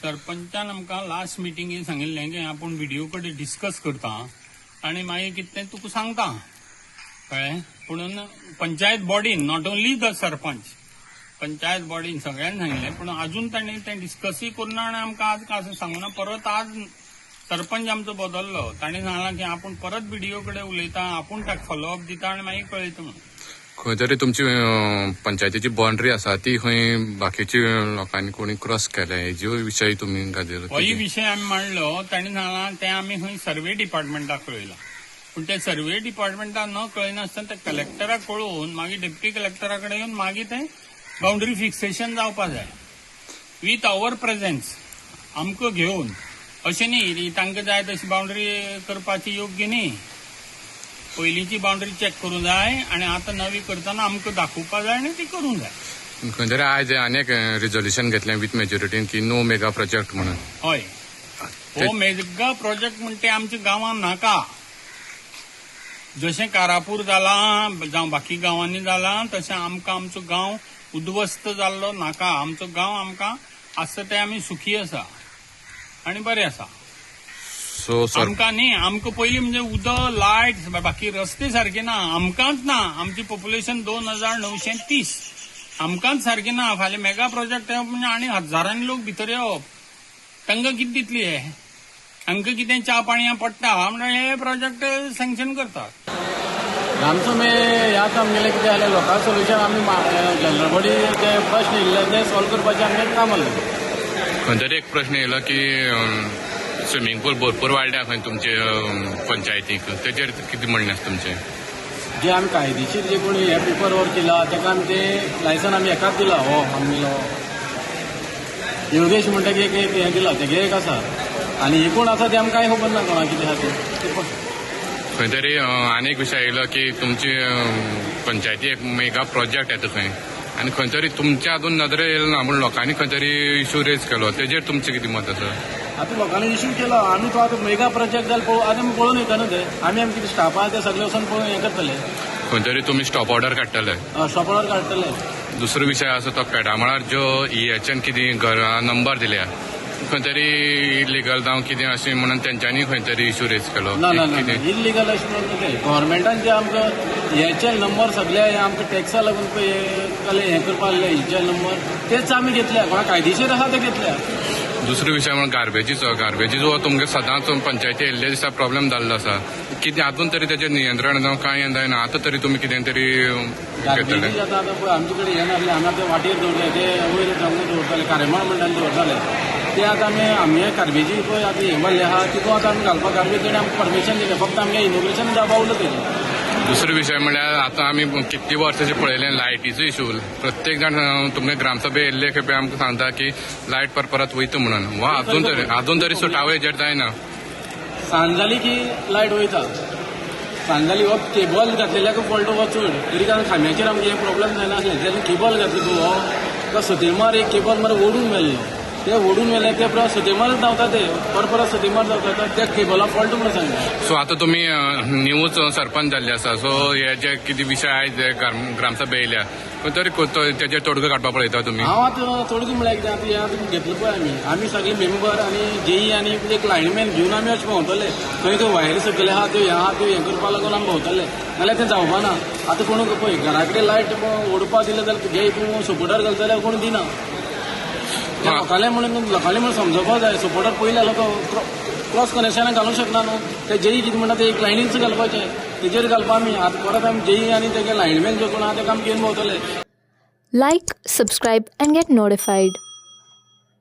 सरपंचान आमकां लास्ट मिटिंगेन सांगिल्लें की आपूण व्हिडिओ कडेन डिस्कस करता आनी मागीर कितें तें तुका सांगता कळ्ळें. पूण पंचायत बॉडीन not only the sarpanch panchayat बॉडीन सगळ्यांनी सांगिल्लें पूण अजून ताणें तें डिस्कसय करुना आनी आमकां आज कांय सांगूना. परत आज सरपंच आमचो बदललो. ताणें सांगलां की आपूण परत व्हिडिओ कडेन उलयता आपूण ताका फॉलोअप दिता आनी मागीर कळयता म्हणून. खंय तरी तुमची पंचायतीची बाउंड्री आसा ती खंय बाकीची लोकांनी कोणी क्रॉस केल्या हेजो विशय तुमी गाजर होय विशय आमी मांडलो. ताणें सांगलां तें आमी खंय सर्वे डिपार्टमेंटाक कळयलां पूण ते सर्वे डिपार्टमेंटाक न कळयनासतना ते कलेक्टराक कळोवन मागीर डेप्युटी कलेक्टरा कडेन येवन मागीर तें बाउंड्री फिक्सेशन जावपाक जाय विथ आवर प्रेझेन्स आमकां घेवन. अशें न्ही तांकां जाय तशी बाउंड्री करपाची योग्य न्ही. पयलींची बाउंड्री चॅक करूंक जाय आनी आतां नवी करतना आमकां दाखोवपाक जाय आनी ती करूंक जाय. खंय तरी आयज आनीक रिझोल्युशन घेतलें विथ मेजॉरिटीन की नो मेगा प्रोजेक्ट म्हणून. हय हो मेगा प्रोजेक्ट म्हणटा ते आमच्या गांवांत नाका. जशें कारापूर जालां जावं बाकी गांवांनी जालां तशें आमकां आमचो गांव उद्ध्वस्त जाल्लो नाका. आमचो गांव आमकां आसा ते आमी सुखी आसा आनी बरें आसा. सो आमकां न्ही आमकां पयलीं म्हणजे उदक लायट बाकी रस्ते सारके ना. आमकांच ना. आमची पॉप्युलेशन 2930 आमकांच सारके ना. फाल्यां मेगा प्रोजेक्ट येवप म्हणजे आनी हजारांनी लोक भितर येवप. तांकां कितें दितले हे हांकां कितें च्या पाणयां पडटा म्हणून हे प्रोजेक्ट सँक्शन करतात. आमचो ह्या आमगेलें कितें जालें लोकां सोल्युशन आमी जनरल बॉडी जे प्रश्न येयल्ले ते सॉल्व करपाचें आमगेलें काम आसलें. खंय तरी एक प्रश्न येयलो की स्विमींग पूल भरपूर वाडल्या खंय तुमचे पंचायतीक तेजेर कितें म्हणणें आसा तुमचें. जे आमी कायदेशीर जे कोणी हे पेपर वर्क केला ताका आमी ते लायसन आमी एकाच दिला. हो आमगेलो योगेश म्हणटा की एक हें दिला तेगे एक आसा आनी हे कोण आसा ते आमकां कांय खबर ना कोणाक कितें आसा ते. खंय तरी आनीक विशय येयलो की तुमची पंचायती एक मेगा प्रोजेक्ट येता खंय आनी खंय तरी तुमच्या हातून नदरे येयलो ना म्हूण लोकांनी खंय तरी इशू रेज केलो तेजेर तुमचें कितें मत आसा. आतां लोकांनी इश्यू केलो आमी तो आतां मेगा प्रोजेक्ट जाल्यार पळोवन आतां आमी पळोवन येता न्हू ते आमी कितें स्टाफ आहा ते सगळे वचून पळोवन हें करतले. खंय तरी तुमी स्टॉप ऑर्डर काडटले. स्टॉप ऑर्डर काडटले. दुसरो विशय आसा तो पेडामळार ज्यो हेच्यान कितें घरा नंबर दिल्या खंय तरी इलिगल जावं कितें अशें म्हणून तेंच्यांनी खंय तरी इशू रेज केलो. ना ना ना इलिगल अशें म्हणून ते गव्हर्मेंटान जे आमकां हेचे नंबर सगळे आमकां टॅक्सा लागून हें करपाक लागले हेचे नंबर तेच आमी घेतल्या. कोणा कायदेशीर आहा ते घेतल्या. दुसरो विशय म्हणून गार्बेजीचो तुमगे सदांच पंचायती येयल्ले दिसा प्रॉब्लेम जाल्लो आसा. कितें हातून तरी तेजेर नियंत्रण जावं कांय जायना. आतां तरी तुमी कितें तरी घेतले. आतां पळय आमचे कडेन हें नासलें आमी आतां वाटेर दवरले ते वयर दवरताले कार्यामळ मंडळान दवरताले ते आतां आमी कार्बेजी पळय आतां हें मारले आहा तितून आतां आमी घालपाक गार्बेज तेणें आमकां परमिशन दिलें फक्त आमगे इनोग्रेशन जावपाक तेजें. दुसरो विशय म्हणल्यार आतां आमी कितली वर्सांचे पळयलें लायटीचो इशू. प्रत्येक जाण तुमगे ग्रामसभे येयल्ले खेपे आमकां सांगता की लायट परत वयता म्हणून. वा अजून तरी सुटावो हेजेर जायना. सांज जाली की लायट वयता. सांज जाली हो केबल घातलेल्याक पळटो हो चड तरी कारण खांब्याचेर आमगे प्रॉब्लेम जायनासलें जेन्ना केबल घातलो तूं हो तो सतीमार एक केबल मरे ओडून मेल्लो ते ओडून मेले ते परत सतीमारच धांवता ते परत सतीमार धांवता त्या केबला फॉल्ट म्हणून सांगता. सो आतां तुमी न्यूज सरपंच जाल्ले आसा सो हे जे कितें विशय आयज ग्रामसभे येयल्या पण तरी तेजेर तोडगो काडपाक पळयता तुमी. हांव आतां तोडगो म्हळ्यार कितें आतां हें आतां घेतलो पळय आमी सगळे मेंबर आनी जेई आनी एक लायनमॅन घेवन आमी अशें भोंवतले खंय खंय वायर सकयल आहा त्यो हें आहा त्यो हें करपा लागून आमी भोंवतले नाल्यार तें जावपा ना. आतां कोण पळय घरा कडेन लायट ओडपाक दिले जाल्यार तुगे तूं सपोर्टर घालता जाल्यार कोण दिना. लोकांले म्हणून समजोवपाक जाय. सपोर्टर पयले जाल्यार तो क्रॉस कनेक्शनाक घालूंक शकना न्हू. ते जेई कितें म्हणटा ते एक लायनीच घालपाचें तेजेर घालपा आमी आतां परत आमी जेई आनी तेगे लायनमॅन जो कोण आहा तेका आमी घेवन भोंवतले. Like, subscribe and get notified.